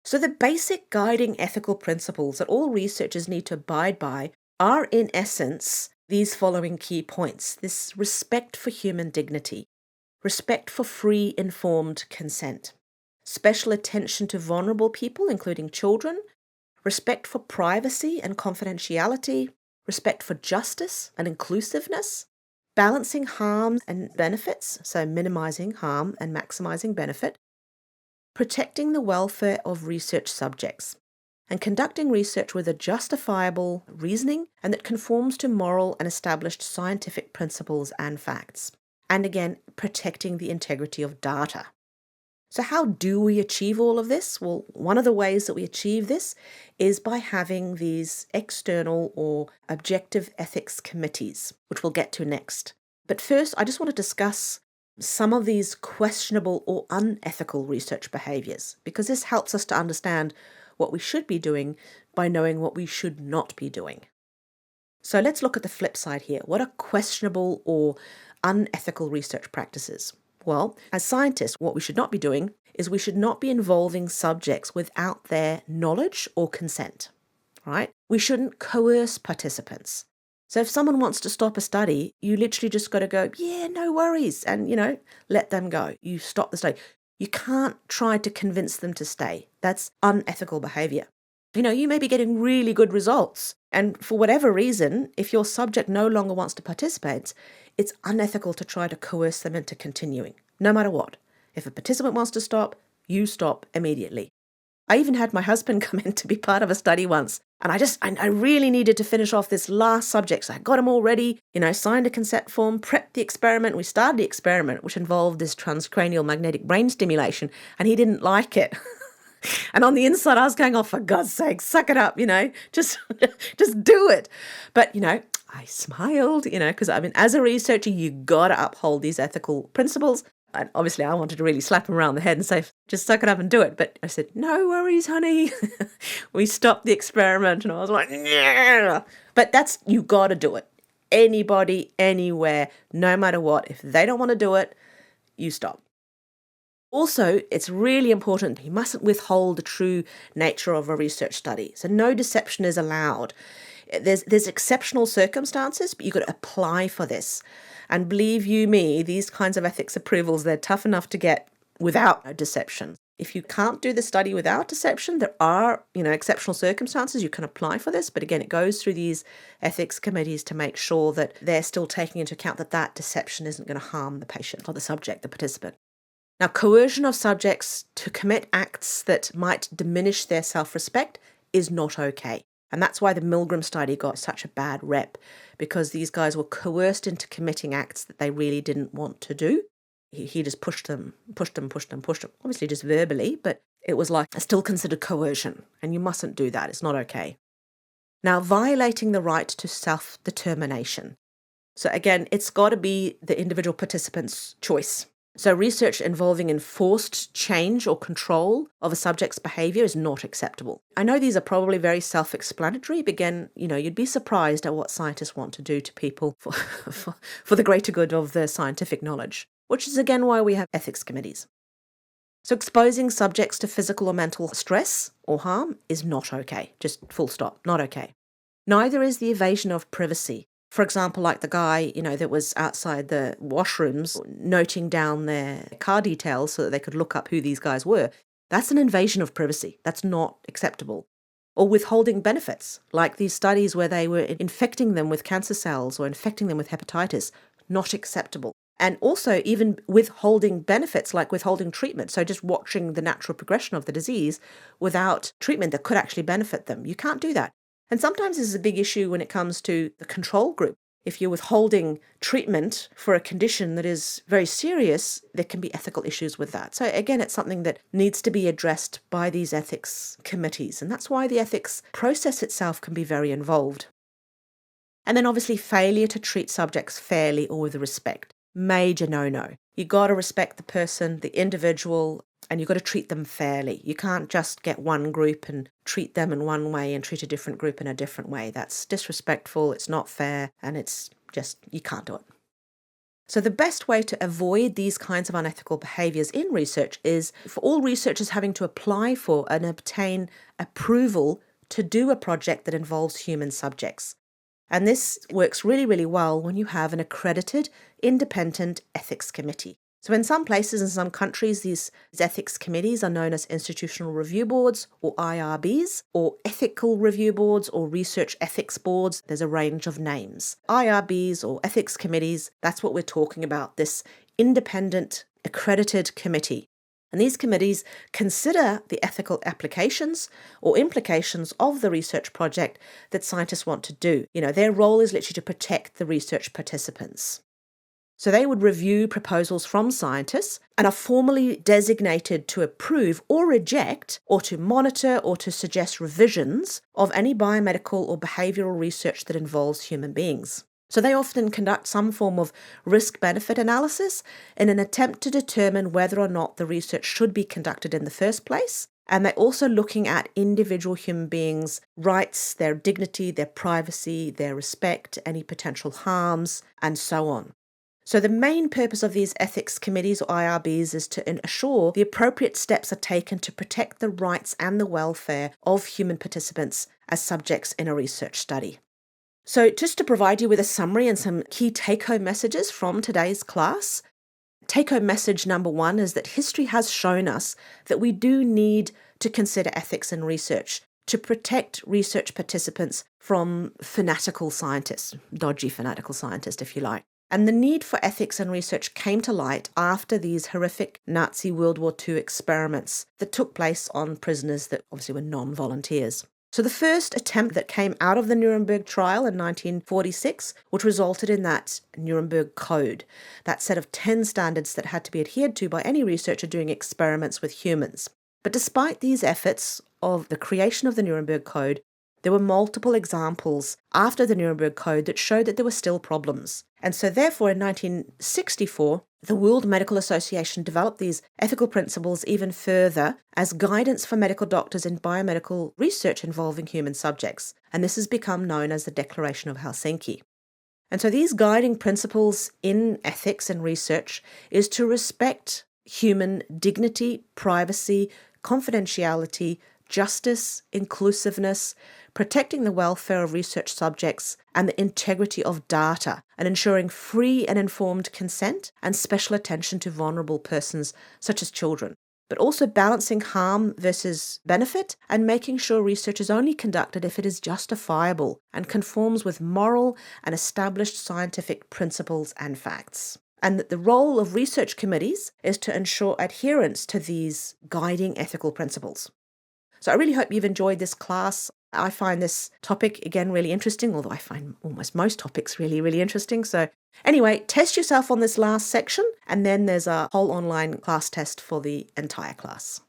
So the basic guiding ethical principles that all researchers need to abide by are, in essence, these following key points. This respect for human dignity, respect for free informed consent, special attention to vulnerable people, including children, respect for privacy and confidentiality, respect for justice and inclusiveness, balancing harm and benefits, so minimizing harm and maximizing benefit, protecting the welfare of research subjects, and conducting research with a justifiable reasoning and that conforms to moral and established scientific principles and facts. And again, protecting the integrity of data. So how do we achieve all of this? Well, one of the ways that we achieve this is by having these external or objective ethics committees, which we'll get to next. But first, I just want to discuss some of these questionable or unethical research behaviors, because this helps us to understand what we should be doing by knowing what we should not be doing. So let's look at the flip side here. What are questionable or unethical research practices? Well, as scientists, what we should not be doing is we should not be involving subjects without their knowledge or consent, right? We shouldn't coerce participants. So if someone wants to stop a study, you literally just got to go, yeah, no worries, and, let them go. You stop the study. You can't try to convince them to stay. That's unethical behavior. You may be getting really good results, and for whatever reason, if your subject no longer wants to participate, it's unethical to try to coerce them into continuing, no matter what. If a participant wants to stop, you stop immediately. I even had my husband come in to be part of a study once, and I really needed to finish off this last subject, so I got him all ready, signed a consent form, prepped the experiment. We started the experiment, which involved this transcranial magnetic brain stimulation, and he didn't like it. And on the inside, I was going, oh, for God's sake, suck it up, just do it. But, I smiled, because as a researcher, you got to uphold these ethical principles. And obviously, I wanted to really slap him around the head and say, just suck it up and do it. But I said, no worries, honey. We stopped the experiment, and I was like, yeah. But you got to do it. Anybody, anywhere, no matter what. If they don't want to do it, you stop. Also, it's really important, you mustn't withhold the true nature of a research study. So no deception is allowed. There's exceptional circumstances, but you've got to apply for this. And believe you me, these kinds of ethics approvals, they're tough enough to get without deception. If you can't do the study without deception, there are, exceptional circumstances. You can apply for this, but again, it goes through these ethics committees to make sure that they're still taking into account that deception isn't going to harm the patient or the subject, the participant. Now, coercion of subjects to commit acts that might diminish their self-respect is not okay. And that's why the Milgram study got such a bad rep, because these guys were coerced into committing acts that they really didn't want to do. He just pushed them, obviously just verbally, but it was still considered coercion, and you mustn't do that. It's not okay. Now, violating the right to self-determination. So again, it's got to be the individual participant's choice. So research involving enforced change or control of a subject's behavior is not acceptable. I know these are probably very self-explanatory, but again, you'd be surprised at what scientists want to do to people for the greater good of their scientific knowledge, which is again why we have ethics committees. So exposing subjects to physical or mental stress or harm is not okay. Just full stop, not okay. Neither is the evasion of privacy. For example, like the guy, that was outside the washrooms noting down their car details so that they could look up who these guys were. That's an invasion of privacy. That's not acceptable. Or withholding benefits, like these studies where they were infecting them with cancer cells or infecting them with hepatitis. Not acceptable. And also even withholding benefits, like withholding treatment. So just watching the natural progression of the disease without treatment that could actually benefit them. You can't do that. And sometimes this is a big issue when it comes to the control group. If you're withholding treatment for a condition that is very serious, there can be ethical issues with that. So again, it's something that needs to be addressed by these ethics committees. And that's why the ethics process itself can be very involved. And then obviously failure to treat subjects fairly or with respect. Major no-no. You got to respect the person, the individual, and you've got to treat them fairly. You can't just get one group and treat them in one way and treat a different group in a different way. That's disrespectful, it's not fair, and it's just, you can't do it. So the best way to avoid these kinds of unethical behaviours in research is for all researchers having to apply for and obtain approval to do a project that involves human subjects. And this works really, really well when you have an accredited independent ethics committee. So in some places, in some countries, these ethics committees are known as institutional review boards or IRBs, or ethical review boards or research ethics boards. There's a range of names. IRBs or ethics committees, that's what we're talking about, this independent accredited committee. And these committees consider the ethical applications or implications of the research project that scientists want to do. Their role is literally to protect the research participants. So they would review proposals from scientists and are formally designated to approve or reject or to monitor or to suggest revisions of any biomedical or behavioural research that involves human beings. So they often conduct some form of risk-benefit analysis in an attempt to determine whether or not the research should be conducted in the first place. And they're also looking at individual human beings' rights, their dignity, their privacy, their respect, any potential harms, and so on. So the main purpose of these ethics committees or IRBs is to ensure the appropriate steps are taken to protect the rights and the welfare of human participants as subjects in a research study. So just to provide you with a summary and some key take-home messages from today's class, take-home message number 1 is that history has shown us that we do need to consider ethics in research to protect research participants from fanatical scientists, dodgy fanatical scientists, if you like. And the need for ethics in research came to light after these horrific Nazi World War II experiments that took place on prisoners that obviously were non-volunteers. So the first attempt that came out of the Nuremberg trial in 1946, which resulted in that Nuremberg Code, that set of 10 standards that had to be adhered to by any researcher doing experiments with humans. But despite these efforts of the creation of the Nuremberg Code, there were multiple examples after the Nuremberg Code that showed that there were still problems. And so therefore in 1964, the World Medical Association developed these ethical principles even further as guidance for medical doctors in biomedical research involving human subjects. And this has become known as the Declaration of Helsinki. And so these guiding principles in ethics and research is to respect human dignity, privacy, confidentiality, justice, inclusiveness, protecting the welfare of research subjects and the integrity of data, and ensuring free and informed consent and special attention to vulnerable persons such as children, but also balancing harm versus benefit and making sure research is only conducted if it is justifiable and conforms with moral and established scientific principles and facts. And that the role of research committees is to ensure adherence to these guiding ethical principles. So I really hope you've enjoyed this class. I find this topic, again, really interesting, although I find almost most topics really, really interesting. So anyway, test yourself on this last section, and then there's a whole online class test for the entire class.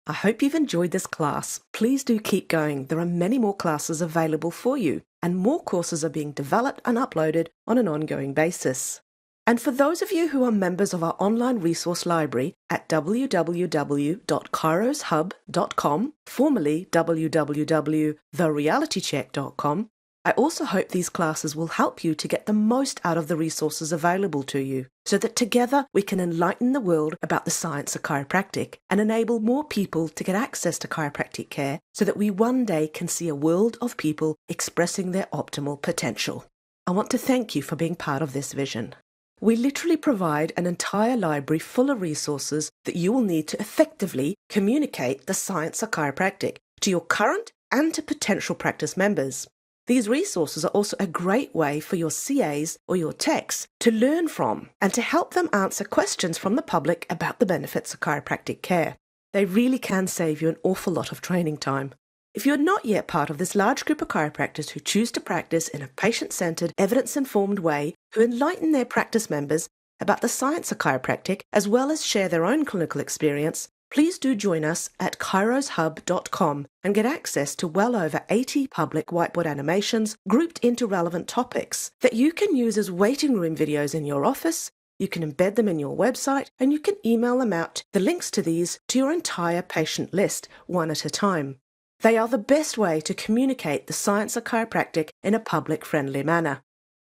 I hope you've enjoyed this class. Please do keep going. There are many more classes available for you, and more courses are being developed and uploaded on an ongoing basis. And for those of you who are members of our online resource library at www.kairoshub.com, formerly www.therealitycheck.com, I also hope these classes will help you to get the most out of the resources available to you, so that together we can enlighten the world about the science of chiropractic and enable more people to get access to chiropractic care so that we one day can see a world of people expressing their optimal potential. I want to thank you for being part of this vision. We literally provide an entire library full of resources that you will need to effectively communicate the science of chiropractic to your current and to potential practice members. These resources are also a great way for your CAs or your techs to learn from and to help them answer questions from the public about the benefits of chiropractic care. They really can save you an awful lot of training time. If you are not yet part of this large group of chiropractors who choose to practice in a patient-centered, evidence-informed way, who enlighten their practice members about the science of chiropractic, as well as share their own clinical experience, please do join us at kairoshub.com and get access to well over 80 public whiteboard animations grouped into relevant topics that you can use as waiting room videos in your office. You can embed them in your website, and you can email them out, the links to these, to your entire patient list, one at a time. They are the best way to communicate the science of chiropractic in a public-friendly manner.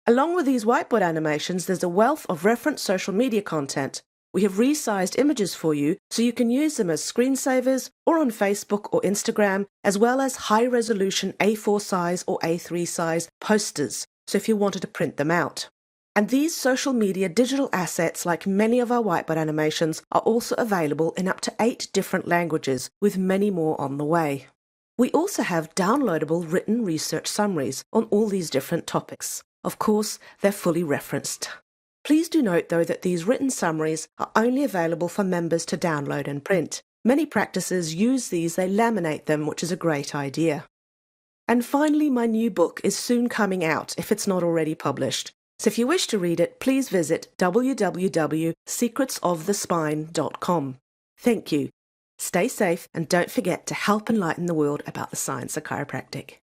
Along with these whiteboard animations, there's a wealth of reference social media content. We have resized images for you so you can use them as screensavers or on Facebook or Instagram, as well as high-resolution A4 size or A3 size posters, so if you wanted to print them out. And these social media digital assets, like many of our whiteboard animations, are also available in up to 8 different languages, with many more on the way. We also have downloadable written research summaries on all these different topics. Of course, they're fully referenced. Please do note, though, that these written summaries are only available for members to download and print. Many practices use these, they laminate them, which is a great idea. And finally, my new book is soon coming out, if it's not already published. So if you wish to read it, please visit www.secretsofthespine.com. Thank you. Stay safe and don't forget to help enlighten the world about the science of chiropractic.